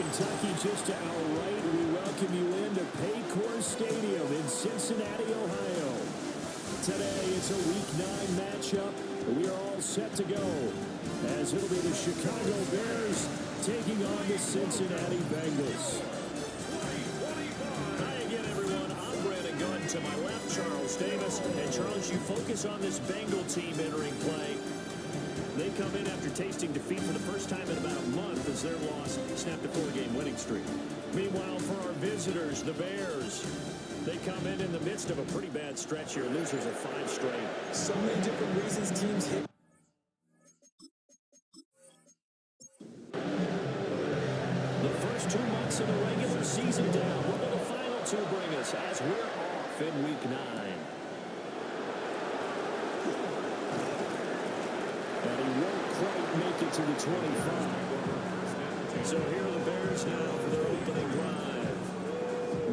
Kentucky, just to our right, we welcome you into Paycor Stadium in Cincinnati, Ohio. Today, it's a Week 9 matchup. We are all set to go, as it'll be the Chicago Bears taking on the Cincinnati Bengals. Hi again, everyone. I'm Brandon Gunn. To my left, Charles Davis. And Charles, you focus on this Bengal team entering play. They come in after tasting defeat for the first time in about a month as their loss snapped a 4-game winning streak. Meanwhile, for our visitors, the Bears, they come in the midst of a pretty bad stretch here. Losers of 5 straight. So many different reasons teams hit. The first 2 months of the regular season down. What will the final 2 bring us as we're off in Week 9? And he won't quite make it to the 25. So here are the Bears now for their opening drive.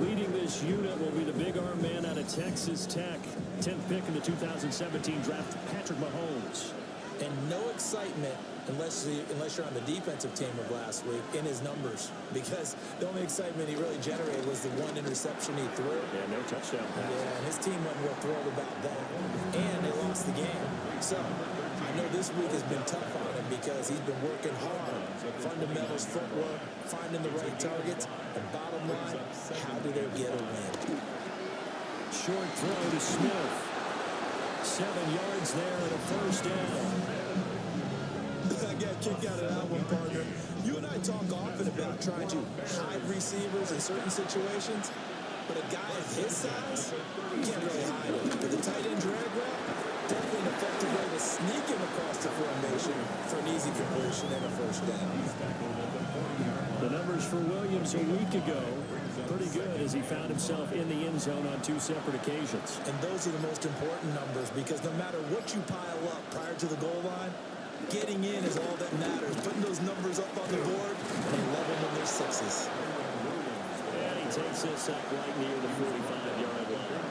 Leading this unit will be the big arm man out of Texas Tech. 10th pick in the 2017 draft, Patrick Mahomes. And no excitement unless you're on the defensive team of last week in his numbers, because the only excitement he really generated was the 1 interception he threw. Yeah, no touchdown pass. Yeah, and his team wasn't real thrilled about that. And they lost the game. So I know this week has been tough on him because he's been working hard. Fundamentals, footwork, finding the right targets. And bottom line, how do they get a win? Short throw to Smith. 7 yards there and a first down. I got a kick out of that one, partner. You and I talk often about trying to hide receivers in certain situations, but a guy of his size, you can't really hide it. With a tight end drag route, definitely an effective way to sneak him across the formation for an easy completion and a first down. The numbers for Williams a week ago, pretty good as he found himself in the end zone on 2 separate occasions. And those are the most important numbers, because no matter what you pile up prior to the goal line, getting in is all that matters. Putting those numbers up on the board, they love them when they're 6s. And he takes this up right near the 45-yard line.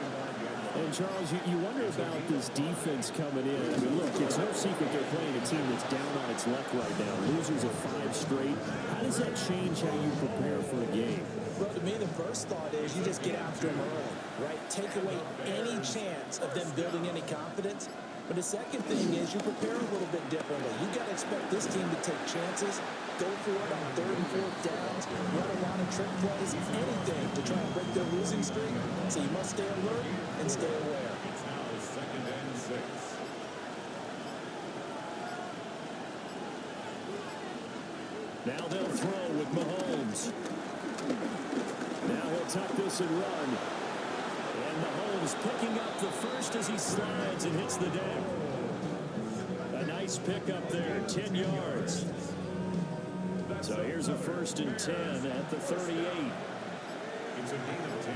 And, Charles, you wonder about this defense coming in. I mean, look, it's no secret they're playing a team that's down on its luck right now. Losers of 5 straight. How does that change how you prepare for a game? Well, to me, the first thought is you just get after them early, right? Take away any chance of them building any confidence. But the second thing is you prepare a little bit differently. You got to expect this team to take chances, go for it on 3rd and 4th downs, run a lot of trick plays, anything to try and break their losing streak. So you must stay alert and stay aware. It's now 2nd and 6. Now they'll throw with Mahomes. Now he'll tuck this and run. And Mahomes picking up the first as he slides and hits the deck. A nice pickup there, 10 yards. So here's a 1st and 10 at the 38. It's a gain of 10.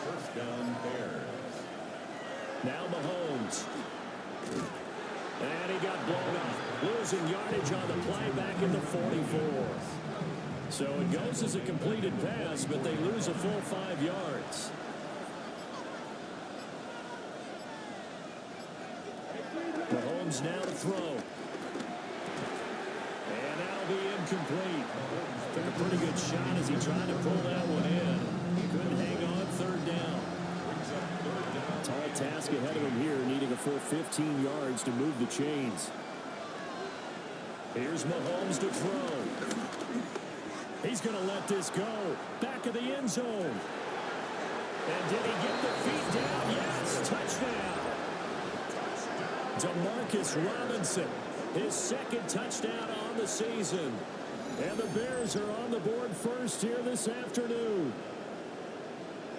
First down, Bears. Now Mahomes. And he got blown up. Losing yardage on the play back at the 44. So it goes as a completed pass, but they lose a full 5 yards. Mahomes now to throw. And that'll be incomplete. Took a pretty good shot as he tried to pull that one in. He couldn't hang on 3rd down. Tall task ahead of him here, needing a full 15 yards to move the chains. Here's Mahomes to throw. He's going to let this go. Back of the end zone. And did he get the feet down? Yes, touchdown. Demarcus Robinson, his 2nd touchdown on the season. And the Bears are on the board first here this afternoon.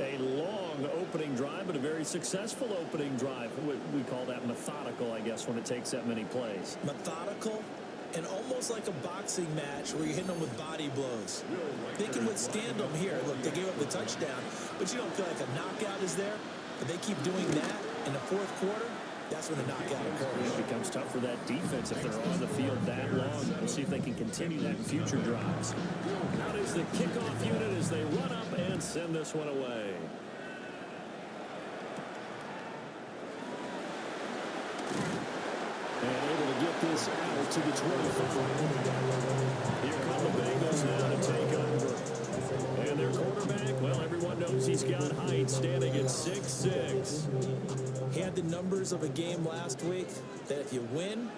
A long opening drive, but a very successful opening drive. We call that methodical, I guess, when it takes that many plays. Methodical and almost like a boxing match where you're hitting them with body blows. They can withstand them here. Look, they gave up the touchdown, but you don't feel like a knockout is there. But they keep doing that in the 4th quarter. That's when the knockout occurs. It becomes tough for that defense if they're on the field that long. We'll see if they can continue that in future drives. Out is the kickoff unit as they run up and send this one away. And able to get this out to the 25. Here come the Bengals now to take over. And their quarterback, well, everyone knows he's got height, standing at 6'6". He had the numbers of a game last week that if you win,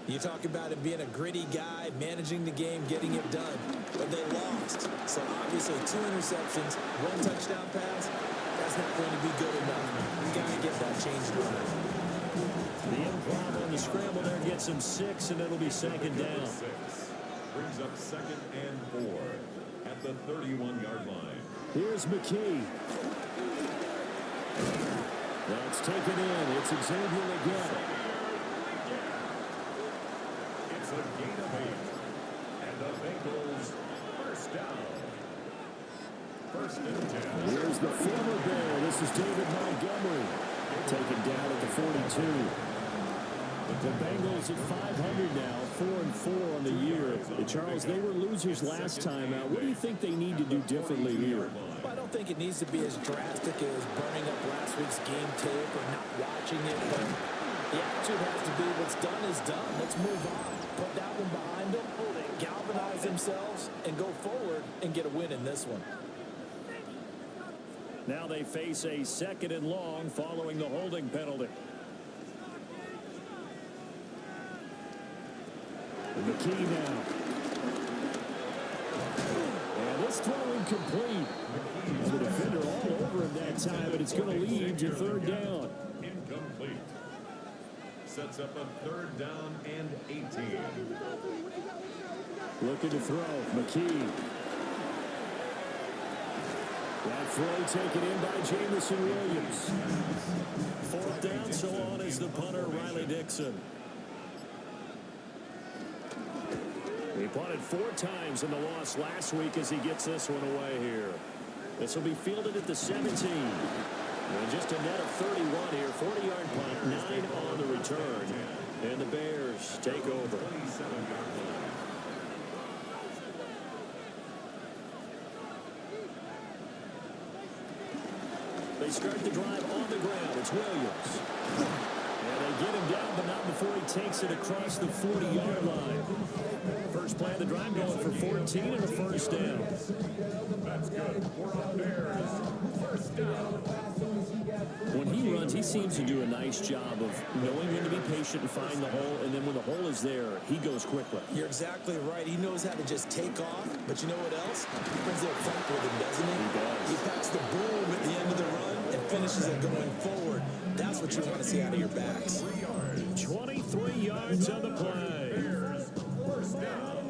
you talk about him being a gritty guy, managing the game, getting it done. But they lost. So obviously 2 interceptions, 1 touchdown pass, that's not going to be good enough. You got to get that changed around. The improv on the scramble there gets him 6, and it'll be second down. Brings up 2nd and 4 at the 31-yard line. Here's McKee. That's taken in. It's Xavier again. It's a gain of 8. And the Bengals first down. 1st and 10. Here's the former Bear. This is David Montgomery. Taken down at the 42. The Bengals at 500 now, 4-4 on the year. Charles, they were losers last time out. What do you think they need to do differently here? Well, I don't think it needs to be as drastic as burning up last week's game tape or not watching it, but the attitude has to be what's done is done. Let's move on. Put that one behind them, galvanize themselves, and go forward and get a win in this one. Now they face a 2nd and long following the holding penalty. McKee now. And this throw incomplete. The defender all over him that time, but it's going to lead to 3rd down. Incomplete. Sets up a 3rd down and 18. Looking to throw. McKee. That throw taken in by Jamison Williams. 4th down, so on is the punter, Riley Dixon. He punted 4 times in the loss last week as he gets this one away here. This will be fielded at the 17. And just a net of 31 here. 40-yard punt, 9 on the return. And the Bears take over. They start the drive on the ground. It's Williams. And they get him down, but not before he takes it across the 40-yard line. First play of the drive going for 14 and a 1st down. That's good. We're on Bears. 1st down. When he runs, he seems to do a nice job of knowing when to be patient and find the hole, and then when the hole is there, he goes quickly. You're exactly right. He knows how to just take off, but you know what else? He brings it front with him, doesn't he? He does. He packs the boom at the end of the run and finishes it going forward. That's what you want to see out of your backs. 23 yards on the play. Bears. 1st down.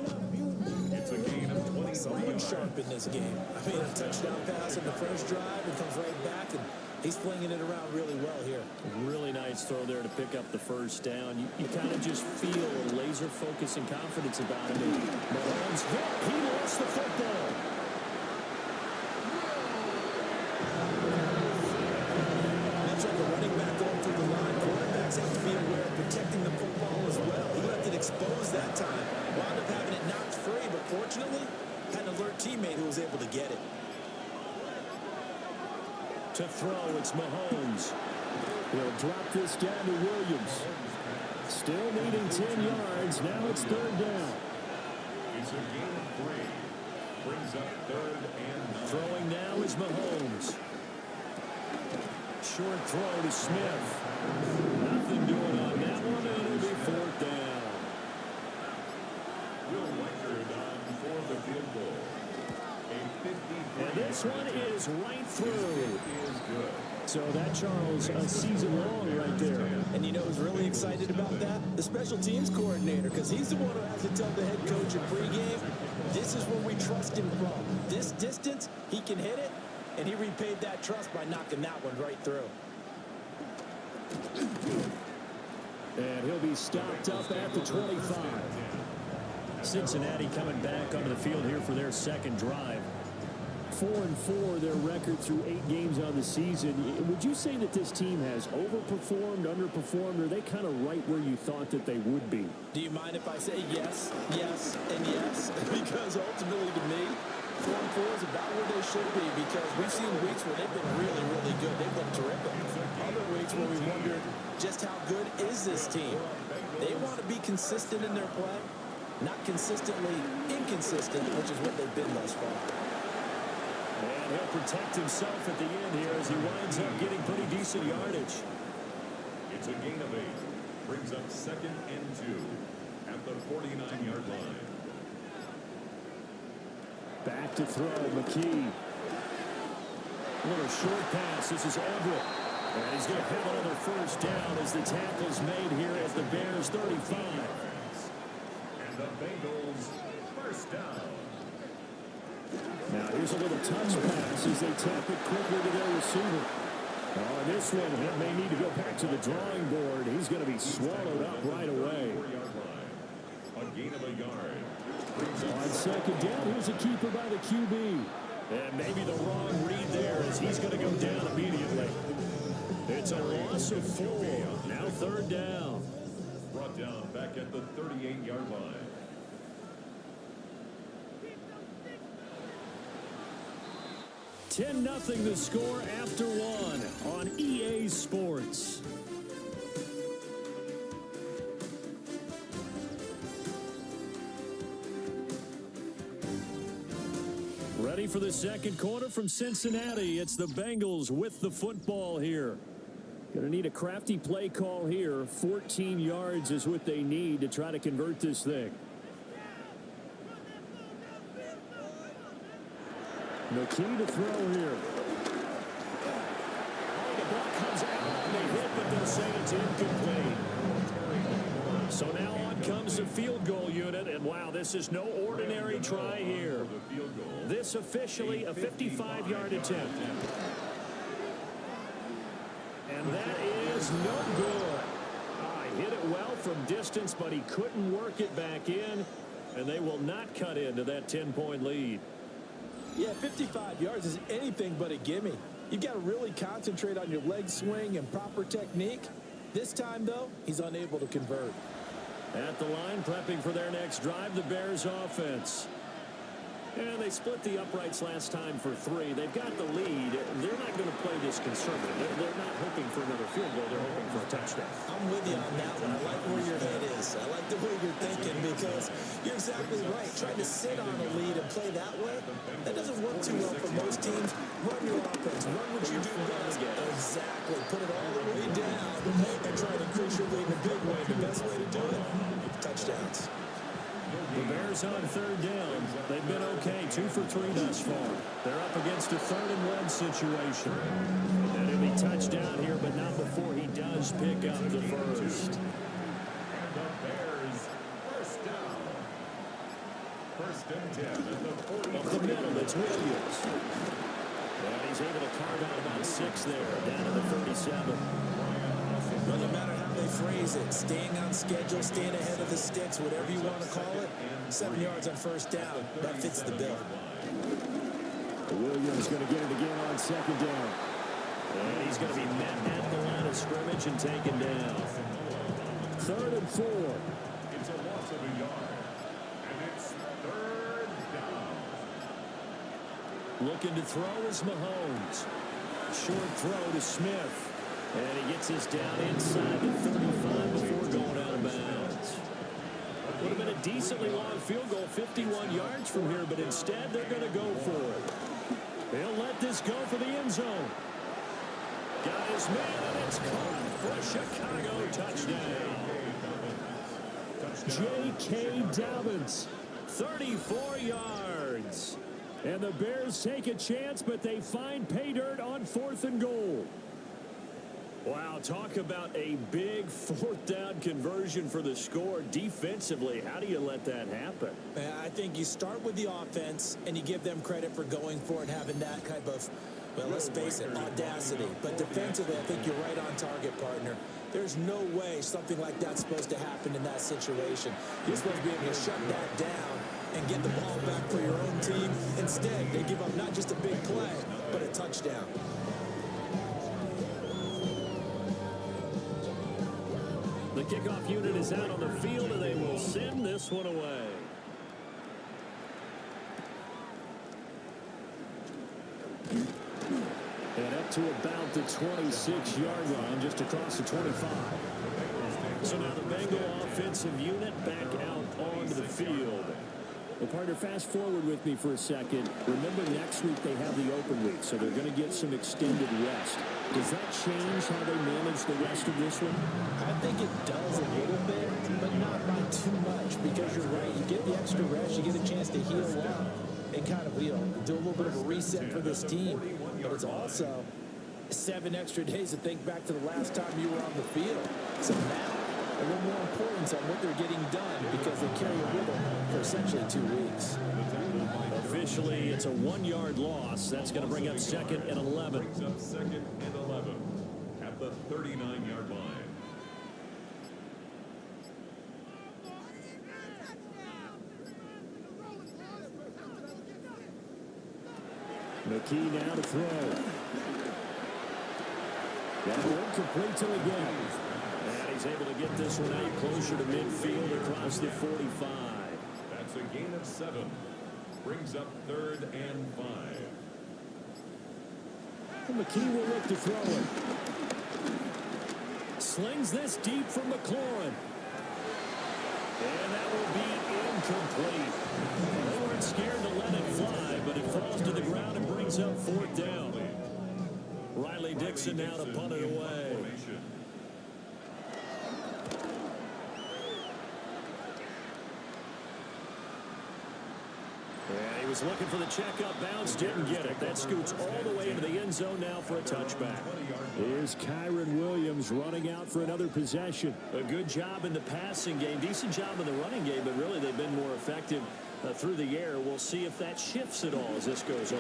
It's a gain of 20. Someone sharp in this game. I mean, a touchdown pass on the first drive and comes right back, and he's flinging it around really well here. Really nice throw there to pick up the 1st down. You kind of just feel a laser focus and confidence about him. And Mahomes hit. He lost the football. Much like a running back going through the line, quarterbacks have to be aware of protecting the football as well. He left it exposed that time. Wound up having it knocked free, but fortunately, had an alert teammate who was able to get it. To throw, it's Mahomes. He'll drop this down to Williams. Still needing 10 yards. Now it's 3rd down. It's a gain of 3. Brings up 3rd and 9. Throwing now is Mahomes. Short throw to Smith. Nothing doing on that one, and it'll be 4th down. Will Reichard on for the field goal. And this one is right through. Is good. So that, Charles, a season long right there. And you know who's really excited about that? The special teams coordinator, because he's the one who has to tell the head coach in pregame, this is where we trust him from. This distance, he can hit it, and he repaid that trust by knocking that one right through. And he'll be stopped up at the 25. Cincinnati coming back onto the field here for their 2nd drive. 4-4 their record through 8 games on the season. Would you say that this team has overperformed, underperformed, or are they kind of right where you thought that they would be? Do you mind if I say yes, yes, and yes? Because ultimately to me, 4-4 is about where they should be, because we've seen weeks where they've been really, really good. They've been terrific. Other weeks where we wondered just how good is this team. They want to be consistent in their play, not consistently inconsistent, which is what they've been thus far. And he'll protect himself at the end here as he winds up getting pretty decent yardage. It's a gain of 8. Brings up 2nd and 2 at the 49-yard line. Back to throw, McKee. A little short pass. This is Everett. And he's going to have another first down as the tackle's made here at the Bears 35. And the Bengals first down. Now here's a little touch pass as they tap it quickly to their receiver. Oh, this one, he may need to go back to the drawing board. He's going to be swallowed up right away. A gain of a yard. On second down, here's a keeper by the QB. And maybe the wrong read there as he's going to go down immediately. It's a loss of 4. Now 3rd down. Brought down back at the 38-yard line. $10-0 the score after 1 on EA Sports. Ready for the second quarter from Cincinnati. It's the Bengals with the football here. Going to need a crafty play call here. 14 yards is what they need to try to convert this thing. McKee to throw here. Oh, the ball comes out and they hit, but they'll say it's incomplete. So now on comes the field goal unit, and wow, this is no ordinary try here. This officially a 55-yard attempt. And that is no good. He hit it well from distance, but he couldn't work it back in, and they will not cut into that 10-point lead. Yeah, 55 yards is anything but a gimme. You've got to really concentrate on your leg swing and proper technique. This time, though, he's unable to convert. At the line, prepping for their next drive, the Bears offense. And they split the uprights last time for 3. They've got the lead. They're not going to play this conservative. They're not hoping for another field goal. They're hoping for a touchdown. I'm with you on that one. I like where your head is. I like the way you're thinking because you're exactly right. Trying to sit on a lead and play that way, that doesn't work too well for most teams. Run your offense. Run what you do best. Exactly. Put it all the way down and try to increase your lead in a big way. The best way to do it, touchdowns. The Bears on 3rd down. They've been okay, 2 for 3 thus far. They're up against a 3rd and 1 situation. And he'll be touchdown here, but not before he does pick up the first. And the Bears first down. 1st and 10 at the 40. Up the middle, it's Williams. And he's able to carve out about 6 there, down to the 37. Well, no matter how they phrase it, staying on schedule, staying ahead of the sticks, whatever you want to call it, 7 yards on 1st down, that fits the bill. Williams going to get it again on 2nd down. And he's going to be met at the line of scrimmage and taken down. 3rd and 4. It's a loss of a yard. And it's 3rd down. Looking to throw is Mahomes. Short throw to Smith. And he gets this down inside the 35 before going out of bounds. Would have been a decently long field goal, 51 yards from here, but instead they're going to go for it. He'll let this go for the end zone. Got his man, and it's caught for a Chicago touchdown. J.K. Dobbins, 34 yards. And the Bears take a chance, but they find pay dirt on 4th and goal. Wow, talk about a big 4th down conversion for the score. Defensively, how do you let that happen? I think you start with the offense and you give them credit for going for it, having that kind of, well, let's face it, audacity. But defensively, I think you're right on target, partner. There's no way something like that's supposed to happen in that situation. You're supposed to be able to shut that down and get the ball back for your own team. Instead, they give up not just a big play, but a touchdown. The kickoff unit is out on the field, and they will send this one away. And up to about the 26-yard line, just across the 25. So now the Bengal offensive unit back out onto the field. Well, partner, fast forward with me for a second. Remember, next week they have the open week, so they're going to get some extended rest. Does that change how they manage the rest of this one? I think it does a little bit, but not by too much, because you're right. You get the extra rest, you get a chance to heal up and kind of, do a little bit of a reset for this team. But it's also 7 extra days to think back to the last time you were on the field. So now, a little more importance on what they're getting done because they carry it with them for essentially 2 weeks. Officially, it's a 1-yard loss. That's going to bring up 2nd and 11. Brings up 2nd and 11 at the 39-yard line. McKee now to throw. That one complete to again. And he's able to get this one out closer to midfield across the 45. That's a gain of 7. Brings up 3rd and 5. And McKee will look to throw it. Slings this deep from McLaurin. And that will be incomplete. They weren't scared to let it fly, but it falls to the ground and brings up 4th down. Riley Dixon now to punt it away. Yeah, he was looking for the checkup bounce, didn't get it. That scoots all the way into the end zone now for a touchback. Here's Kyron Williams running out for another possession. A good job in the passing game, decent job in the running game, but really they've been more effective through the air. We'll see if that shifts at all as this goes on.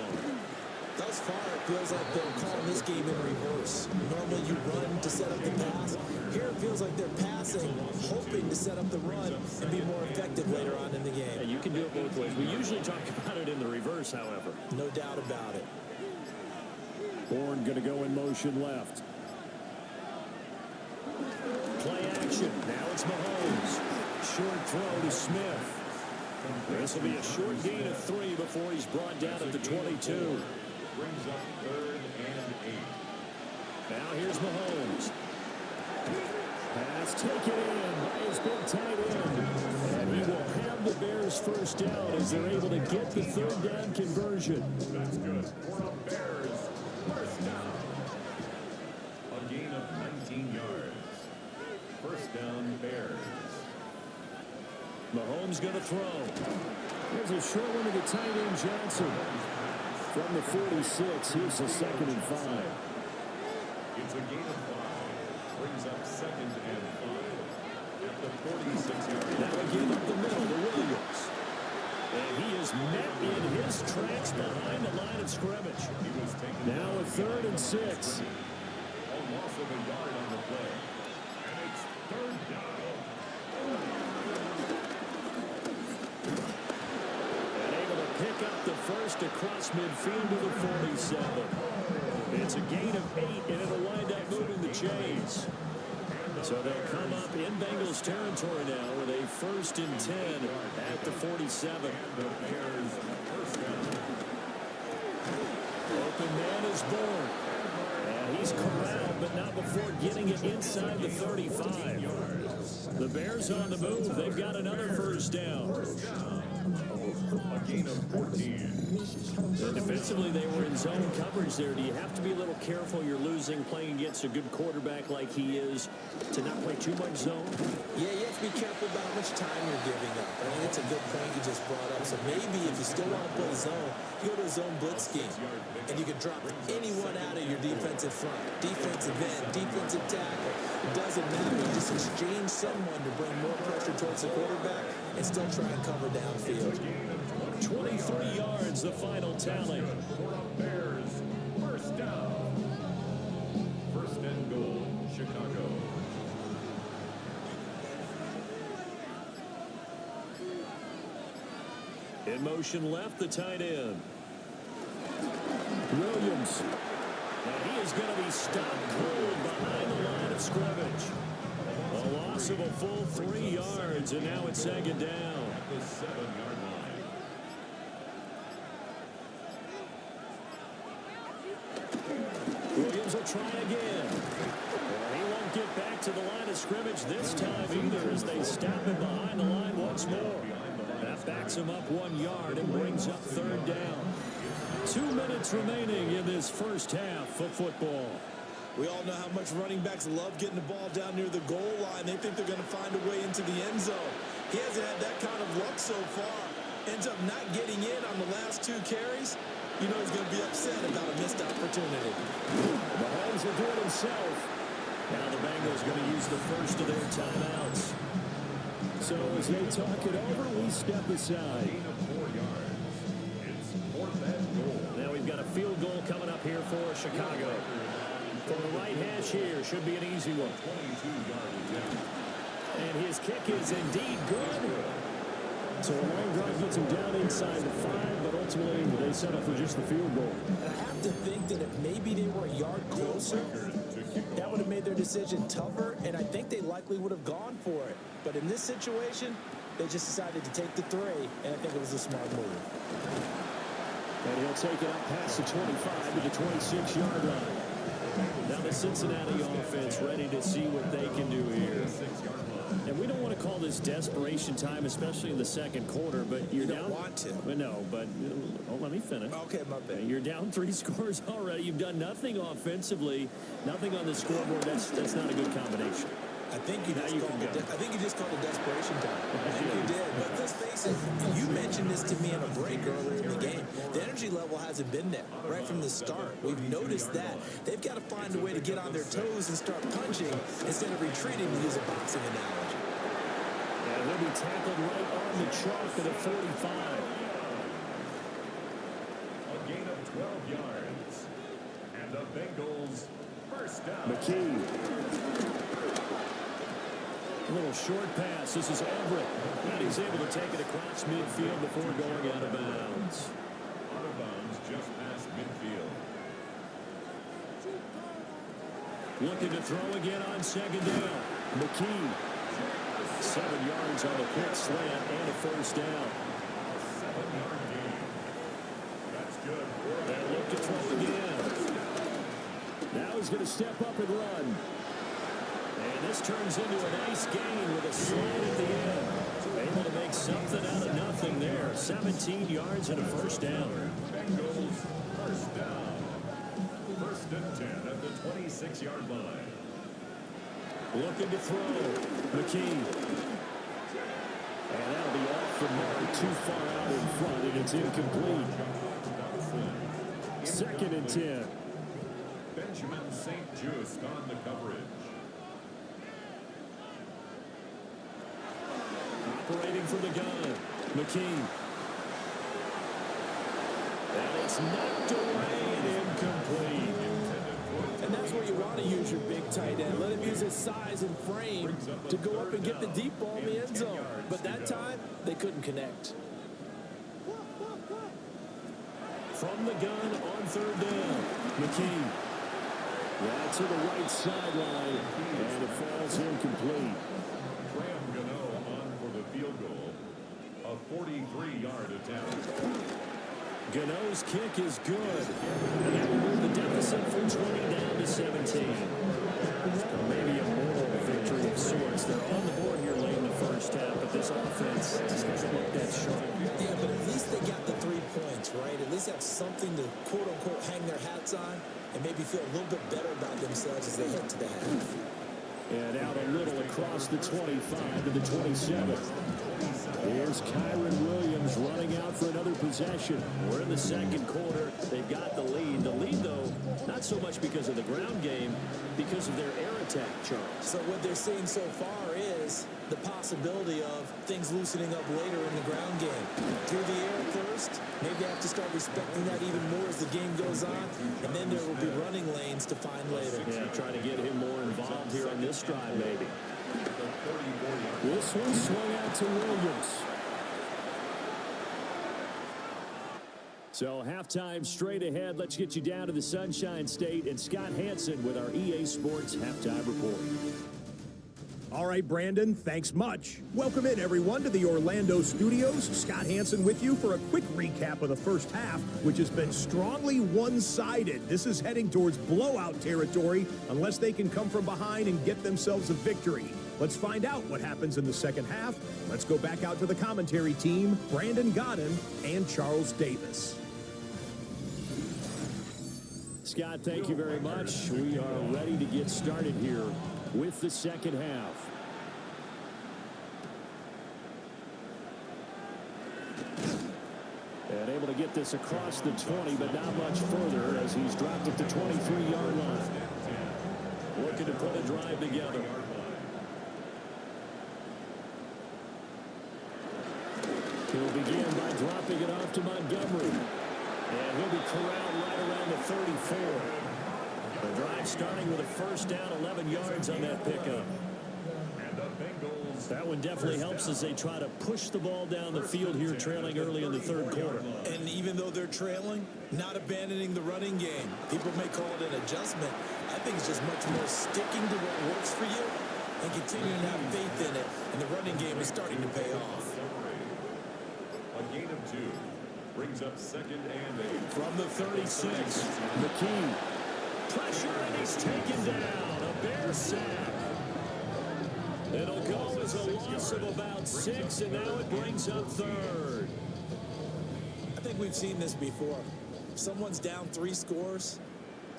Thus far, it feels like they're calling this game in reverse. Normally you run to set up the pass. Here it feels like they're passing, hoping to set up the run and be more effective later on in the game. Yeah, you can do it both ways. We usually talk about it in the reverse, however. No doubt about it. Bourne going to go in motion left. Play action. Now it's Mahomes. Short throw to Smith. This will be a short gain of 3 before he's brought down at the 22. Brings up 3rd and 8. Now here's Mahomes. Pass taken in by his big tight end. And he will have the Bears first down as they're able to get the 3rd down conversion. That's good. For the Bears, first down. A gain of 19 yards. First down, Bears. Mahomes going to throw. There's a short one to the tight end, Johnson. From the 46, here's the 2nd and 5. It's a gain of 5. Brings up 2nd and 5 at the 46-yard line. Now again up the middle to Williams. And he is met in his tracks behind the line of scrimmage. Now a 3rd and 6. A loss of a yard on the play. And it's 3rd down. Pick up the first across midfield to the 47. It's a gain of 8, and it'll wind up moving the chains. So they'll come up in Bengals territory now with a 1st and 10 at the 47. The Bears first down. Open man is Bourne. And he's corralled, but not before getting it inside the 35. The Bears on the move. They've got another first down. A gain of 14. Defensively, they were in zone coverage there. Do you have to be a little careful? You're losing playing against a good quarterback like he is to not play too much zone? Yeah, you have to be careful about how much time you're giving up. I mean, it's a good point you just brought up. So maybe if you still want to play zone, you go to a zone blitz scheme. And you can drop anyone out of your defensive front. Defensive end, defensive tackle. It doesn't matter. You just exchange someone to bring more pressure towards the quarterback and still try and cover downfield. 23 yards, the final tally. For the Bears, first down. 1st and goal, Chicago. In motion left, the tight end. Williams. And he is going to be stopped cold behind the line of scrimmage. A loss of a full 3 yards, and now it's 2nd down. At the 7-yard line. Williams will try again. He won't get back to the line of scrimmage this time either as they stop him behind the line once more. That backs him up 1 yard and brings up third down. 2 minutes remaining in this first half of football. We all know how much running backs love getting the ball down near the goal line. They think they're going to find a way into the end zone. He hasn't had that kind of luck so far. Ends up not getting in on the last 2 carries. You know he's going to be upset about a missed opportunity. Mahomes will do it himself. Now the Bengals going to use the first of their timeouts. So as they talk it over, we step aside. Gain of 4 yards. It's 4th and goal. Now we've got a field goal coming up here for Chicago. From the right hash here, should be an easy one. 22-yard attempt. And his kick is indeed good. So a long drive gets him down inside the 5, but ultimately they settle for just the field goal. And I have to think that if maybe they were a yard closer, that would have made their decision tougher, and I think they likely would have gone for it. But in this situation, they just decided to take the 3, and I think it was a smart move. And he'll take it up past the 25 to the 26-yard line. Now the Cincinnati offense ready to see what they can do here. And we don't want to call this desperation time, especially in the second quarter, but you're You down. don't want to. But no, but let me finish. Okay, my bad. You're down 3 scores already. You've done nothing offensively, nothing on the scoreboard. That's not a good combination. I think you just called it desperation time. I think you did. But let's face it, you mentioned this to me in a break earlier in the game. The energy level hasn't been there right from the start. We've noticed that. They've got to find a way to get on their toes and start punching instead of retreating, to use a boxing analogy. And he'll be tackled right on the chalk at a 45. A gain of 12 yards. And the Bengals first down. McKee. A little short pass. This is Everett. And he's able to take it across midfield before going out of bounds. Out of bounds just past midfield. Looking to throw again on second down. McKee. 7 yards on the quick slant and a first down. 7-yard gain. That's good. And look to throw again. Now he's going to step up and run. And this turns into a nice gain with a slant at the end. Able to make something out of nothing there. 17 yards and a first down. Bengals first down. 1st and 10 at the 26-yard line. Looking to throw. McKee. And that'll be off the mark, too far out in front, and it's incomplete. 2nd and 10. Benjamin St. Just on the coverage. Operating from the gun. McKee. And it's knocked away and incomplete. And that's where you want to use your big tight end. Let him use his size and frame to go up and get the deep ball in the end zone. But that time, they couldn't connect. From the gun on 3rd down. McKee. Yeah, to the right sideline, and it falls incomplete. Graham Gano on for the field goal. A 43-yard attempt. Gano's kick is good. And that will move the deficit from 20 down to 17. Maybe a moral victory of sorts. They're on the board here late in the first half, but this offense just doesn't look that sharp. Yeah, but at least they got the 3 points, right? At least have something to, quote-unquote, hang their hats on and maybe feel a little bit better about themselves as they head to the half. And out a little across the 25 to the 27. Here's Kyron Williams running out for another possession. We're in the second quarter. They've got the lead. The lead, though, not so much because of the ground game, because of their air attack, Charles. So what they're seeing so far is the possibility of things loosening up later in the ground game. Through the air first, maybe they have to start respecting that even more as the game goes on, and then there will be running lanes to find later. Yeah, trying to get him more involved here on this drive, maybe. This one swung out to Williams. So halftime straight ahead. Let's get you down to the Sunshine State and Scott Hansen with our EA Sports Halftime Report. All right, Brandon, thanks much. Welcome in, everyone, to the Orlando studios. Scott Hansen with you for a quick recap of the first half, which has been strongly one-sided. This is heading towards blowout territory unless they can come from behind and get themselves a victory. Let's find out what happens in the second half. Let's go back out to the commentary team, Brandon Godden and Charles Davis. Scott, thank you very much. We are ready to get started here with the second half. And able to get this across the 20, but not much further as he's dropped at the 23-yard line. Looking to put a drive together. He'll begin by dropping it off to Montgomery. And he'll be corralled right around the 34. The drive starting with a first down, 11 yards on that pickup. And the Bengals. That one definitely helps as they try to push the ball down the field here, trailing early in the third quarter. And even though they're trailing, not abandoning the running game. People may call it an adjustment. I think it's just much more sticking to what works for you and continuing to have faith in it. And the running game is starting to pay off. A gain of 2 brings up 2nd and 8. From the 36, McKee. Pressure, and he's taken down. A Bear sack. It'll go as a loss of about 6, and now it brings up 3rd. I think we've seen this before. If someone's down 3 scores,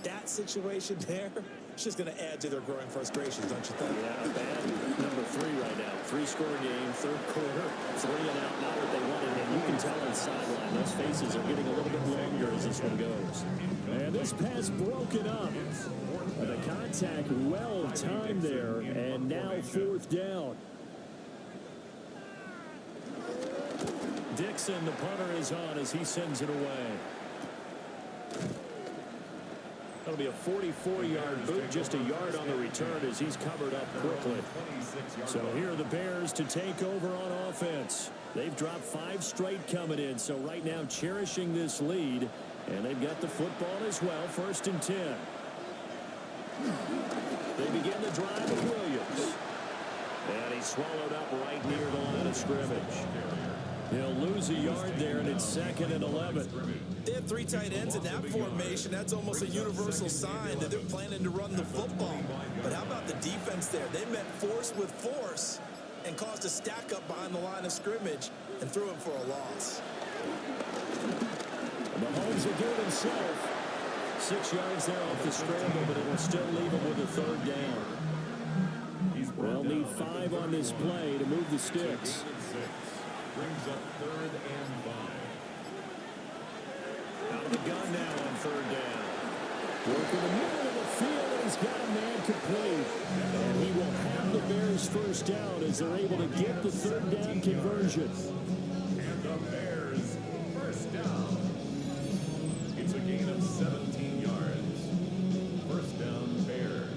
that situation there, it's just going to add to their growing frustrations, don't you think? Yeah, bad number 3 right now. 3-score game, third quarter, 3 and out, not what they wanted. And you can tell on the sideline, those faces are getting a little bit longer as this one goes. And this pass broken up. The contact well timed there, and now 4th down. Dixon, the punter, is on as he sends it away. That'll be a 44-yard boot, just a yard on the return as he's covered up quickly. So here are the Bears to take over on offense. They've dropped 5 straight coming in, so right now cherishing this lead. And they've got the football as well, 1st and 10. They begin the drive with Williams. And he's swallowed up right near the line of scrimmage. He'll lose a yard there, and it's 2nd and 11. They have 3 tight ends in that formation. That's almost a universal sign that they're planning to run the football. But how about the defense there? They met force with force and caused a stack up behind the line of scrimmage and threw him for a loss. Mahomes will do it himself. 6 yards there off the scramble, but it will still leave him with a 3rd down. They'll need 5 on this play to move the sticks. Brings up 3rd and 5. Out of the gun now on 3rd down. Working the middle of the field, and he's got a man complete. And he will have the Bears' 1st down as they're able to get the 3rd down conversion. And the Bears' 1st down. It's a gain of 17 yards. 1st down, Bears.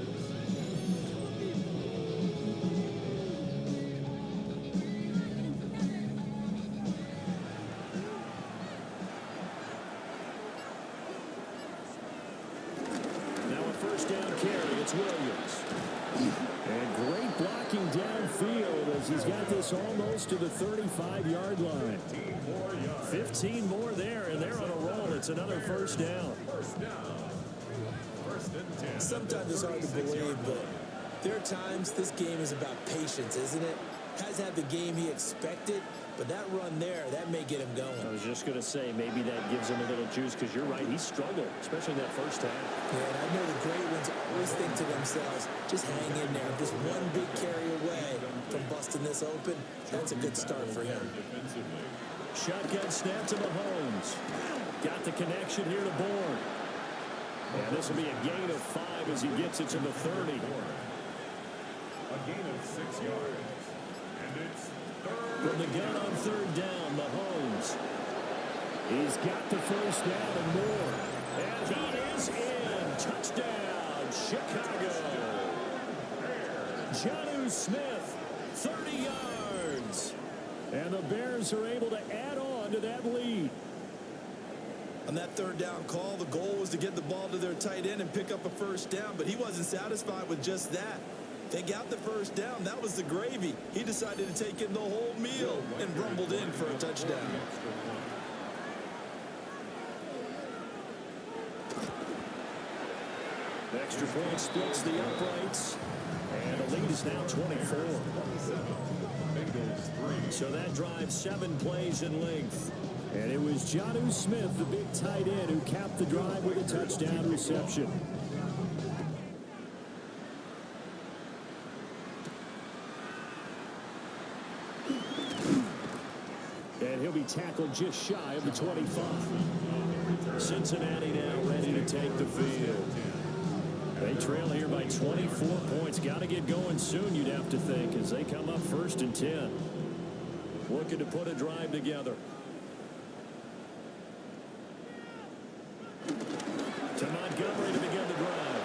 Williams. And great blocking downfield as he's got this almost to the 35-yard line. 15 more there, and they're on a roll. It's another 1st down. 1st and 10. Sometimes it's hard to believe, but there are times this game is about patience, isn't it? Has had the game he expected, but that run there, that may get him going. I was just going to say, maybe that gives him a little juice, because you're right, he struggled, especially in that first half. Yeah, and I know the great ones always think to themselves, just hang in there. Just one big carry away from busting this open. That's a good start for him. Shotgun snap to Mahomes. Got the connection here to Bourne. And this will be a gain of 5 as he gets it to the 30. A gain of 6 yards. And it's 3rd. From the gun on 3rd down, Mahomes. He's got the 1st down and more. And he is in. Touchdown, Chicago. Jonnu Smith, 30 yards. And the Bears are able to add on to that lead. On that 3rd down call, the goal was to get the ball to their tight end and pick up a 1st down, but he wasn't satisfied with just that. They got the first down. That was the gravy. He decided to take in the whole meal and rumbled in for a touchdown. Extra point splits the uprights. And the lead is now 24. So that drive 7 plays in length. And it was Jonnu Smith, the big tight end, who capped the drive with a touchdown reception. And he'll be tackled just shy of the 25. Cincinnati now ready to take the field. They trail here by 24 points. Got to get going soon, you'd have to think, as they come up 1st and 10. Looking to put a drive together. To Montgomery to begin the drive.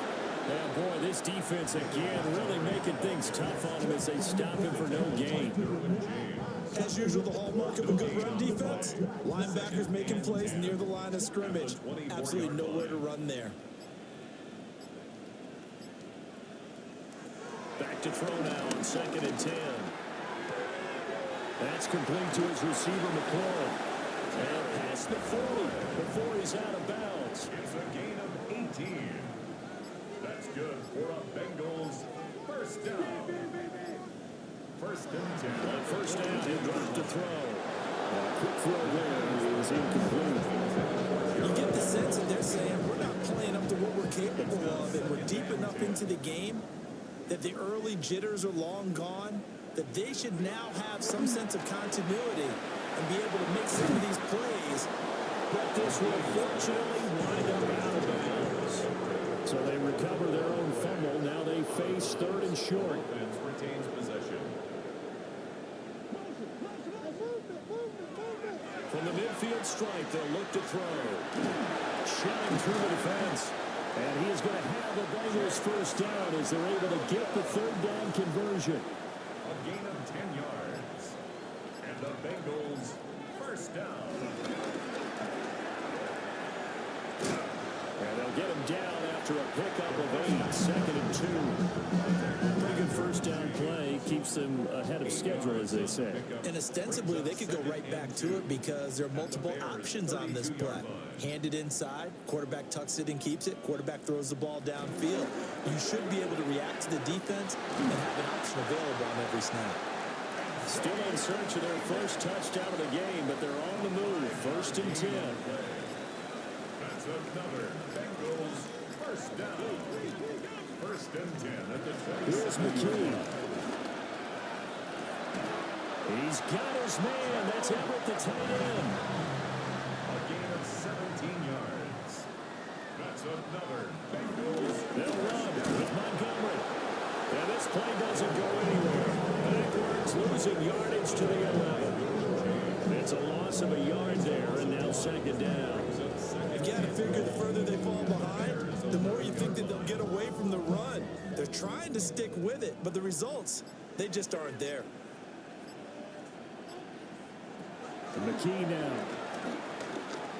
Yeah, boy, this defense again really making things tough on him as they stop him for no gain. As usual, the hallmark of a good run defense. Linebackers making plays near the line of scrimmage. Absolutely nowhere to run there. Back to throw now on 2nd and 10. That's complete to his receiver, McLaurin. And past the 40 before he's out of bounds. It's a gain of 18. That's good for a Bengals first down. 1st and 10. On 1st down, he'll drop to throw. Quick throw there is incomplete. You get the sense that they're saying we're not playing up to what we're capable of, and we're deep enough into the game that the early jitters are long gone, that they should now have some sense of continuity and be able to make some of these plays. But this will fortunately wind up out of bounds. So they recover their own fumble. Now they face 3rd and short. Offense retains possession. From the midfield stripe, they'll look to throw. Showing through the defense. And he is going to have the Bengals first down as they're able to get the 3rd down conversion. A gain of 10 yards. And the Bengals first down. And they'll get him down after a pickup of 8, 2nd and 2. Pretty good first down play. Keeps them ahead of schedule, as they say. And ostensibly, they could go right back to it because there are multiple options on this play. Hand it inside, quarterback tucks it and keeps it, quarterback throws the ball downfield. You should be able to react to the defense and have an option available on every snap. Still in search of their first touchdown of the game, but they're on the move. 1st and 10. That's another Bengals first down. 1st and 10 at the 20. Here's McKee. He's got his man. That's Everett, the tight end. A gain of 17 yards. That's another Bengals. They'll run with Montgomery. And this play doesn't go anywhere. Backwards, losing yardage to the 11. It's a loss of a yard there, and now 2nd down. You got to figure the further they fall behind, the more you think that they'll get away from the run. They're trying to stick with it, but the results, they just aren't there. McKee now.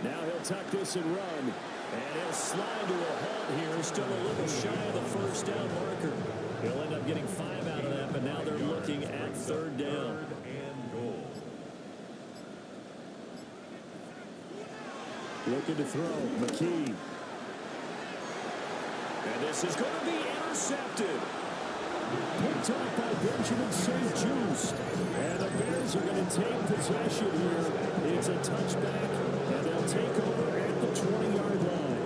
Now he'll tuck this and run. And he'll slide to a halt here. Still a little shy of the first down marker. He'll end up getting 5 out of that, but now they're looking at 3rd down. 3rd and goal. Looking to throw. McKee. And this is going to be intercepted. Picked up by Benjamin St. Just. And the Bears are going to take possession here. It's a touchback, and they'll take over at the 20-yard line.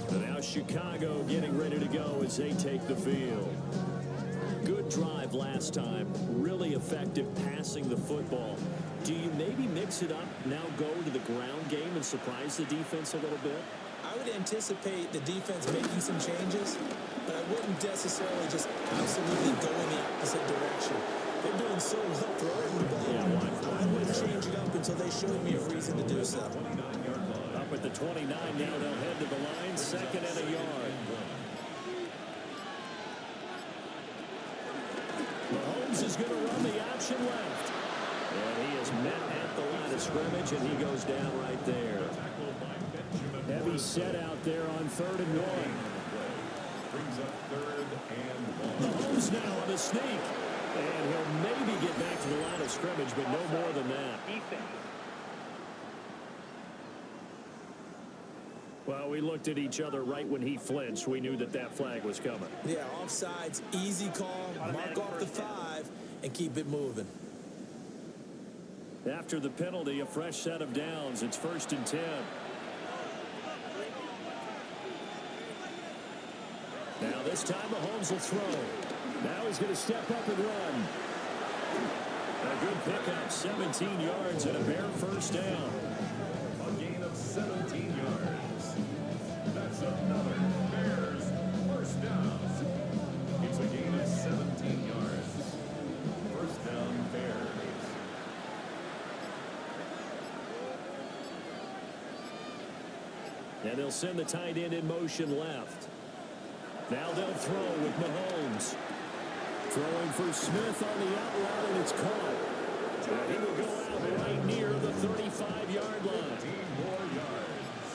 And now Chicago getting ready to go as they take the field. Good drive last time. Really effective passing the football. Do you maybe mix it up, now go to the ground game and surprise the defense a little bit? I would anticipate the defense making some changes, but I wouldn't necessarily just absolutely go in the opposite direction. They're doing so well throwing the ball. Yeah, I wouldn't change it up until they showed me a reason to do so. Up at the 29 now, they'll head to the line, 2nd and a yard. Mahomes is going to run the option left. And he is met at the line of scrimmage, and he goes down right there. Heavy set out there on 3rd and 1. Brings up 3rd and 1. Mahomes now on the sneak. And he'll maybe get back to the line of scrimmage, but no more than that. Well, we looked at each other right when he flinched. We knew that that flag was coming. Yeah, offsides, easy call, mark off the 5, and keep it moving. After the penalty, a fresh set of downs. It's 1st and 10. Now this time Mahomes will throw. Now he's going to step up and run. A good pickup, 17 yards and a bare first down. A gain of 17 yards. That's another Bears first down. It's a gain of 17 yards. First down, Bears. And they'll send the tight end in motion left. Now they'll throw with Mahomes. Throwing for Smith on the outrun, and it's caught. And he will go out right near the 35-yard line. 15 more yards.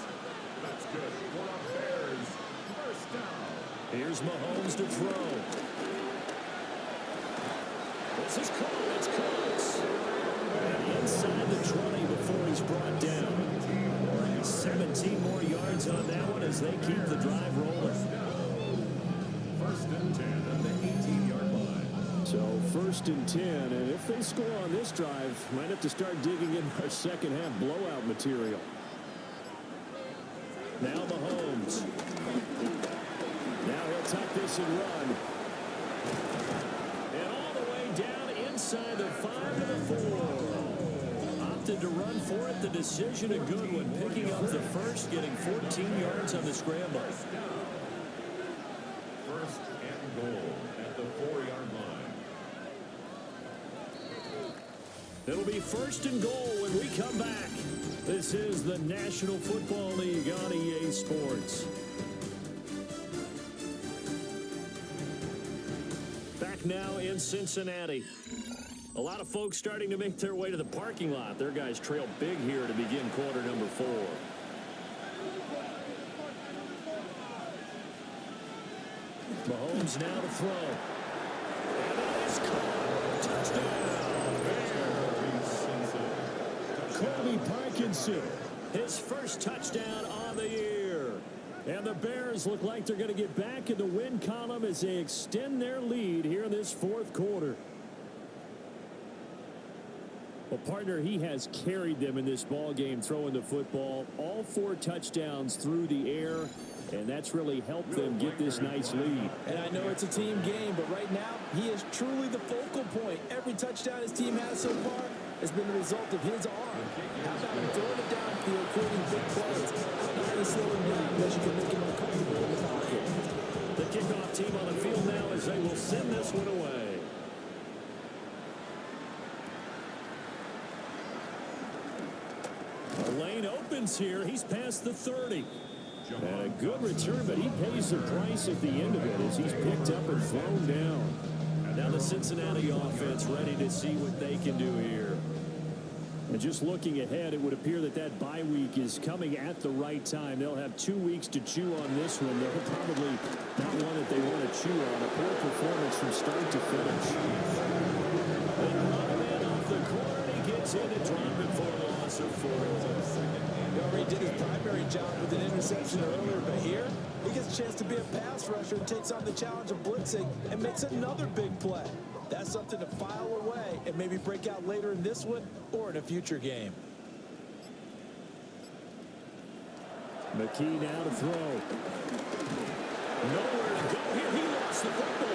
That's good for the Bears. First down. Here's Mahomes to throw. This is caught. It's close. And inside the 20 before he's brought down. 17 more yards on that one as they keep the drive rolling. First and 10 at the 18-yard line. So 1st and 10, and if they score on this drive, might have to start digging in our second half blowout material. Now Mahomes. Now he'll tuck this and run. And all the way down inside the 5 to the 4. Opted to run for it. The decision a good one. Picking up the first, getting 14 yards on the scramble. First and goal at the 4-yard line. It'll be 1st and goal when we come back. This is the National Football League on EA Sports. Back now in Cincinnati. A lot of folks starting to make their way to the parking lot. Their guys trail big here to begin quarter number 4. Mahomes now to throw. And that is caught. Touchdown. Colby Parkinson. His first touchdown on the year. And the Bears look like they're going to get back in the win column as they extend their lead here in this 4th quarter. Well, partner, he has carried them in this ball game throwing the football. All 4 touchdowns through the air, and that's really helped them get this nice lead. And I know it's a team game, but right now, he is truly the focal point. Every touchdown his team has so far has been the result of his arm. How about him throwing it downfield, creating big plays? How do you slow him down unless you can make him uncomfortable in the pocket? The kickoff team on the field now as they will send this one away. The lane opens here. He's past the 30. And a good return, but he pays the price at the end of it as he's picked up and thrown down. Now the Cincinnati offense ready to see what they can do here. And just looking ahead, it would appear that that bye week is coming at the right time. They'll have 2 weeks to chew on this one. They're probably not one that they want to chew on. A poor performance from start to finish. They run him in off the corner. He gets in and drop it for a loss of 4. He already did his primary job with an interception earlier, but here he gets a chance to be a pass rusher and takes on the challenge of blitzing and makes another big play. That's something to file away and maybe break out later in this one or in a future game. McKee now to throw. Nowhere to go here. He lost the football.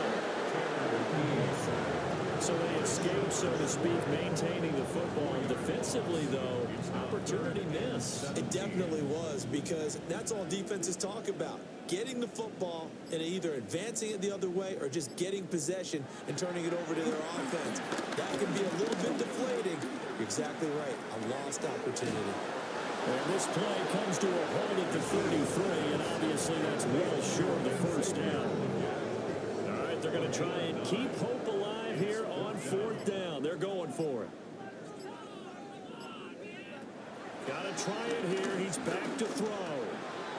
So they escape, so to speak, maintaining the football. Defensively, though, opportunity missed. It definitely was, because that's all defenses talk about. Getting the football and either advancing it the other way or just getting possession and turning it over to their offense. That can be a little bit deflating. You're exactly right. A lost opportunity. And this play comes to a halt at the 33, and obviously that's well short of the first down. All right, they're going to try and keep hope alive here on 4th down. They're going for it. try it here. He's back to throw.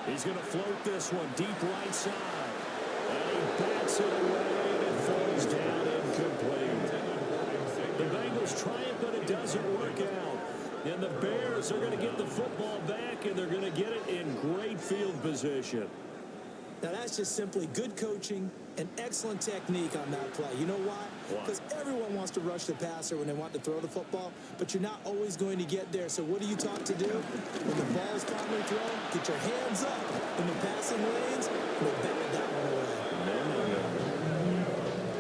He's going to float this one deep right side. And he bats it away, and it falls down incomplete. The Bengals try it, but it doesn't work out. And the Bears are going to get the football back, and they're going to get it in great field position. Now, that's just simply good coaching and excellent technique on that play. You know why? Because everyone wants to rush the passer when they want to throw the football, but you're not always going to get there. So what are you taught to do? When the ball is finally thrown, get your hands up in the passing lanes, and they batted that one away.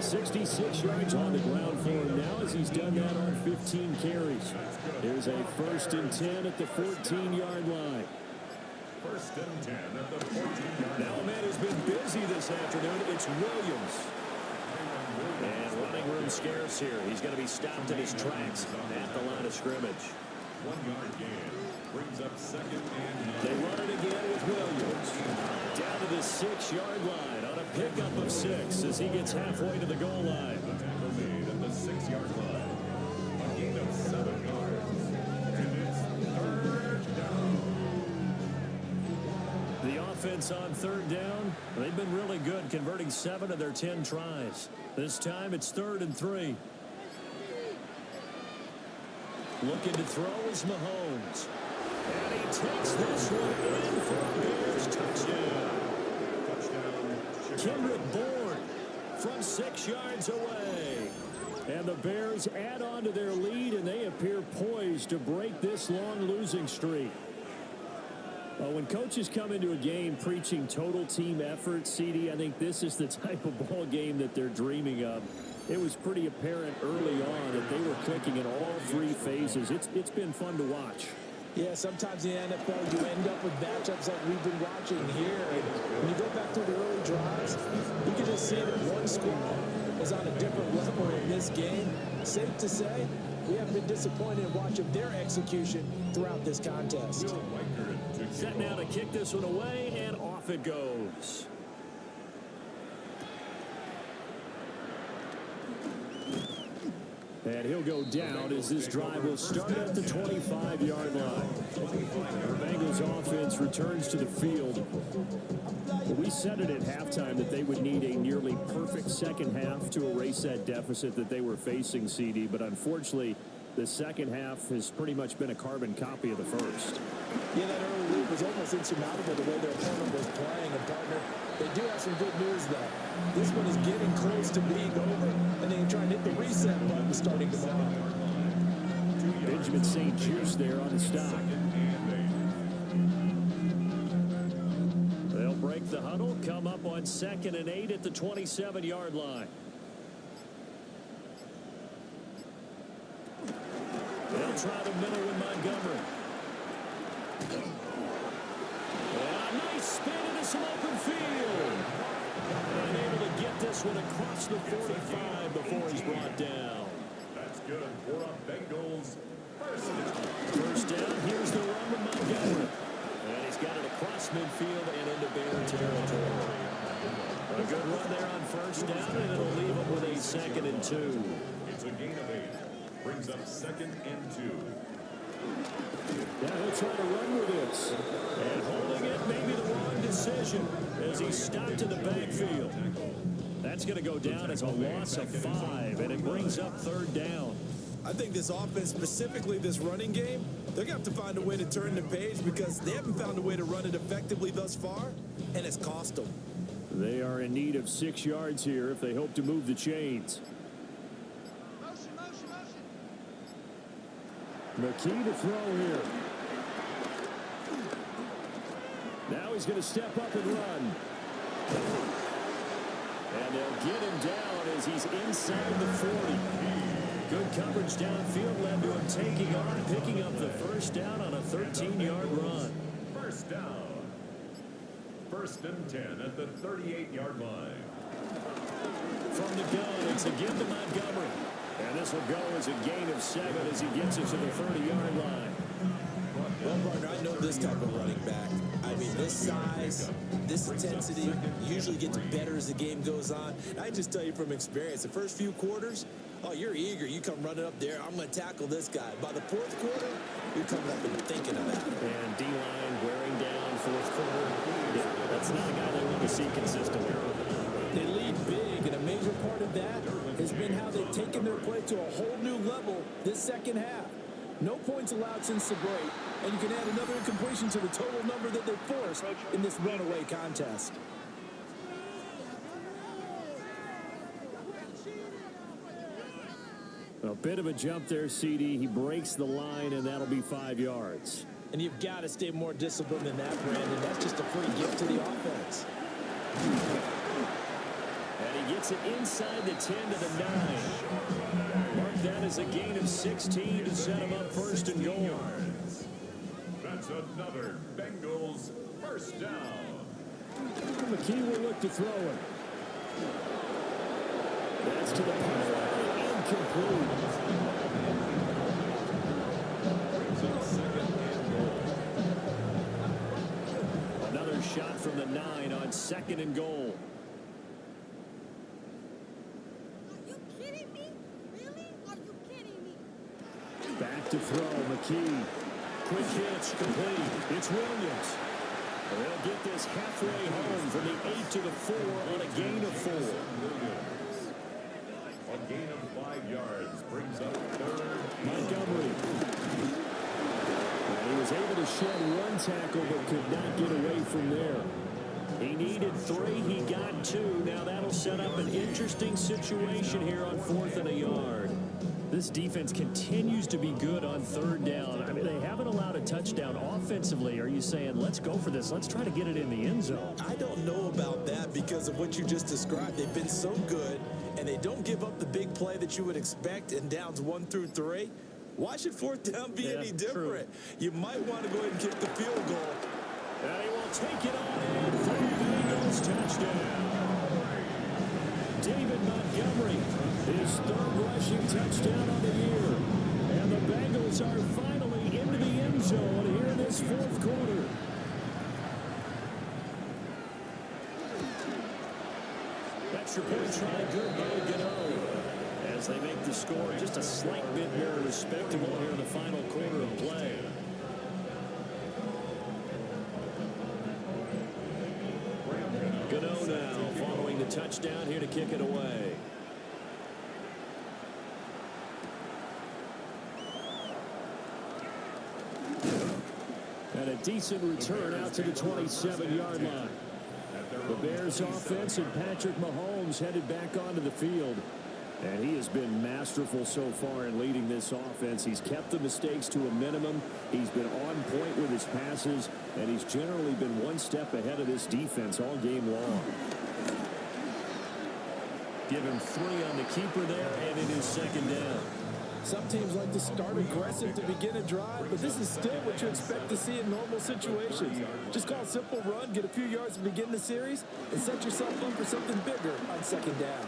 66 yards on the ground for him now as he's done that on 15 carries. Here's a 1st and 10 at the 14-yard line. 1st and 10 at the 14-yard line. Now a man who's been busy this afternoon, it's Williams. And running room scarce here. He's going to be stopped in his tracks at the line of scrimmage. 1-yard gain. Brings up 2nd and 9. They run it again with Williams. Down to the 6-yard line on a pickup of 6 as he gets halfway to the goal line. Tackle made at the 6-yard line. A gain of 7 yards. And it's 3rd down. The offense on 3rd down, they've been really good, converting 7 of their 10 tries. This time it's 3rd and 3. Looking to throw is Mahomes. And he takes this one in for a Bears touchdown. Kendrick Bourne from 6 yards away. And the Bears add on to their lead, and they appear poised to break this long losing streak. When coaches come into a game preaching total team effort, CD, I think this is the type of ball game that they're dreaming of. It was pretty apparent early on that they were clicking in all 3 phases. It's been fun to watch. Yeah, sometimes in the NFL, you end up with matchups like we've been watching here. And when you go back to the early drives, you can just see that one squad is on a different level in this game. Safe to say, we have been disappointed in watching their execution throughout this contest. Set now to kick this one away, and off it goes. And he'll go down as this drive will start at the 25-yard line. The Bengals offense returns to the field. We said it at halftime that they would need a nearly perfect second half to erase that deficit that they were facing, CD, but unfortunately, the second half has pretty much been a carbon copy of the first. Yeah, that early lead was almost insurmountable the way their opponent was playing. And, partner, they do have some good news, though. This one is getting close to being over, and they can try and hit the reset button starting tomorrow. Benjamin St. Just there on the stop. They'll break the huddle, come up on 2nd and 8 at the 27-yard line. They'll try the middle with Montgomery. And a nice spin into some open field. And able to get this one across the 45 before he's brought down. That's good for a Bengals First down, here's the run with Montgomery. And he's got it across midfield and into Bear territory. A good run there on first down, and it'll leave him with a 2nd and 2. It's a gain of 8. Brings up 2nd and 2. Now he'll try to run with this. And holding it may be the wrong decision as he's stopped in the backfield. That's going to go down as a loss of 5, and it brings up 3rd down. I think this offense, specifically this running game, they're going to have to find a way to turn the page because they haven't found a way to run it effectively thus far, and it's cost them. They are in need of 6 yards here if they hope to move the chains. McKee to throw here. Now he's going to step up and run. And they'll get him down as he's inside the 40. Good coverage downfield led to him taking on, picking up the first down on a 13-yard run. First down. 1st and 10 at the 38-yard line. From the gun, it's again to Montgomery. And this will go as a gain of 7 as he gets it to the 30-yard line. Well, partner, I know this type of running back. I mean, this size, this intensity usually gets better as the game goes on. I just tell you from experience, the first few quarters, Oh, you're eager. You come running up there. I'm going to tackle this guy. By the fourth quarter, you're coming up and thinking about it. And D-line wearing down fourth quarter. Yeah, that's not a guy they want to see consistently. They lead big, and a major part of that has been how they've taken their play to a whole new level this second half. No points allowed since the break, and you can add another incompletion to the total number that they forced in this runaway contest. A bit of a jump there, CD. He breaks the line, and that'll be 5 yards. And you've got to stay more disciplined than that, Brandon. That's just a free gift to the offense. And he gets it inside the 10 to the 9. Mark that as a gain of 16 to set him up first and goal. That's another Bengals first down. McKee will look to throw it. That's to the pylon, incomplete. Brings up second and goal. Another shot from the 9 on second and goal. Back to throw, McKee. Quick hitch, complete. It's Williams. They'll get this halfway home from the 8 to the 4 on a gain of 4. A gain of 5 yards brings up third. Montgomery. He was able to shed one tackle but could not get away from there. He needed 3. He got 2. Now that'll set up an interesting situation here on 4th and a yard. This defense continues to be good on third down. I mean, they haven't allowed a touchdown offensively. Are you saying, let's go for this? Let's try to get it in the end zone. I don't know about that because of what you just described. They've been so good, and they don't give up the big play that you would expect in downs 1 through 3. Why should 4th down be any different? True. You might want to go ahead and kick the field goal. And he will take it on in for the Bengals touchdown. David Montgomery, his 3rd rushing touchdown on the year. And the Bengals are finally into the end zone here in this 4th quarter. Extra point try good by Gano. As they make the score just a slight bit more respectable here in the final quarter of play. Gano now following the touchdown here to kick it away. And a decent return out to the 27-yard line. The Bears offense and Patrick Mahomes headed back onto the field. And he has been masterful so far in leading this offense. He's kept the mistakes to a minimum. He's been on point with his passes. And he's generally been one step ahead of this defense all game long. Give him 3 on the keeper there, and it is second down. Some teams like to start aggressive to begin a drive, but this is still what you expect to see in normal situations. Just call a simple run, get a few yards to begin the series, and set yourself up for something bigger on second down.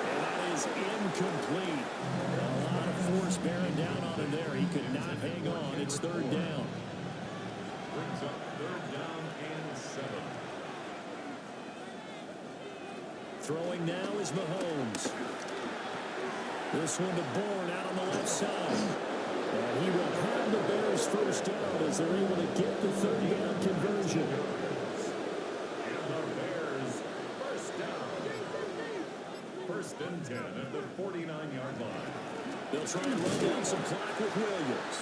And that is incomplete. A lot of force bearing down on him there. He could not hang on. It's third down. Brings up third down and 7. Throwing now is Mahomes. This one to Bourne out on the left side. And he will have the Bears first down as they're able to get the third down conversion. And the Bears first down. First and 10 at the 49-yard line. They'll try and run down some clock with Williams.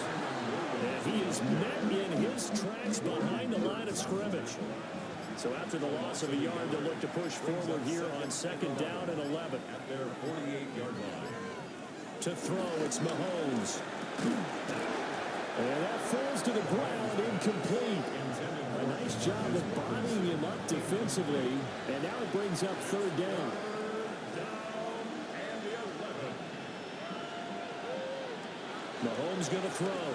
And he is met in his tracks behind the line of scrimmage. So after the loss of a yard, they'll look to push forward here on second down and 11. At their 48-yard line. To throw, it's Mahomes. And that falls to the ground, incomplete. A nice job of bodying him up defensively. And now it brings up third down. And the 11. Mahomes going to throw.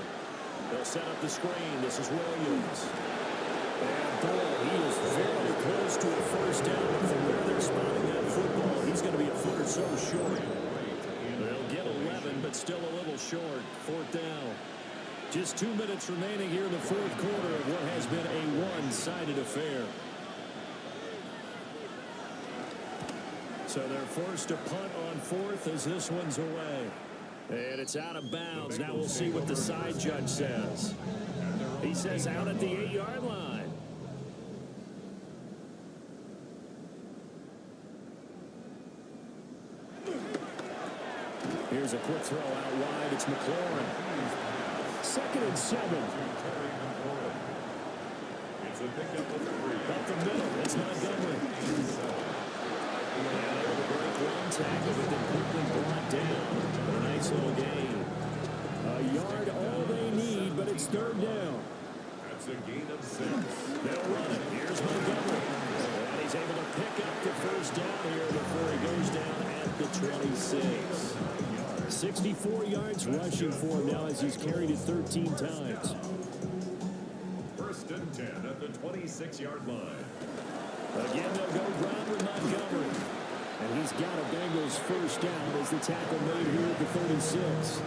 They'll set up the screen. This is Williams. And boy, he is very close to a first down. From where they're spotting that football, he's going to be a foot or so short. They'll get 11, but still a little short. Fourth down. Just 2 minutes remaining here in the fourth quarter of what has been a one-sided affair. So they're forced to punt on fourth as this one's away. And it's out of bounds. Now we'll see what the side judge says. He says out at the 8-yard line. Here's a quick throw out wide. It's McLaurin. 2nd and 7. It's a pickup of 3. Up the middle. It's Montgomery. Yeah, they were the great run tackle, but then quickly brought down. A nice little gain. A yard all they need, but it's 3rd down. That's a gain of 6. They'll run it. Here's Montgomery. And he's able to pick up the 1st down here before he goes down at the 26. 64 yards rushing for him now as he's carried it 13 times. 1st and 10 at the 26-yard line. Again, they'll go ground with Montgomery. And he's got a Bengals 1st down as the tackle made here at the 36.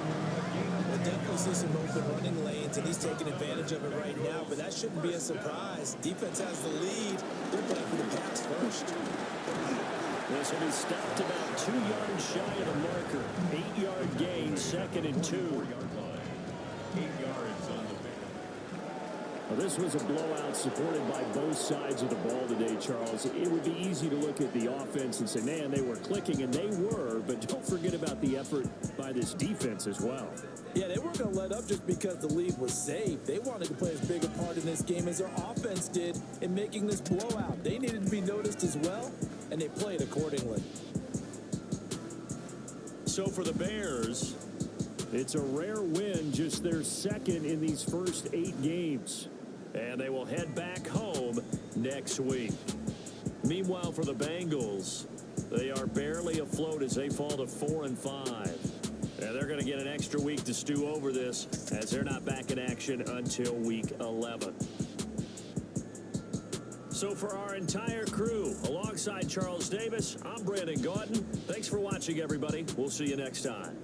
We'll definitely see some open running lanes, and he's taking advantage of it right now, but that shouldn't be a surprise. Defense has the lead. They're playing for the pass first. This will be stopped about 2 yards shy of the marker. 8-yard gain, 2nd and 2. 4-yard line. 8 yards on the pick. Well, this was a blowout supported by both sides of the ball today, Charles. It would be easy to look at the offense and say, man, they were clicking, and they were, but don't forget about the effort by this defense as well. Yeah, they weren't going to let up just because the lead was safe. They wanted to play as big a part in this game as their offense did in making this blowout. They needed to be noticed as well, and they played accordingly. So for the Bears, it's a rare win, just their 2nd in these first 8 games. And they will head back home next week. Meanwhile, for the Bengals, they are barely afloat as they fall to 4-5. And they're going to get an extra week to stew over this as they're not back in action until week 11. So for our entire crew, alongside Charles Davis, I'm Brandon Gautin. Thanks for watching, everybody. We'll see you next time.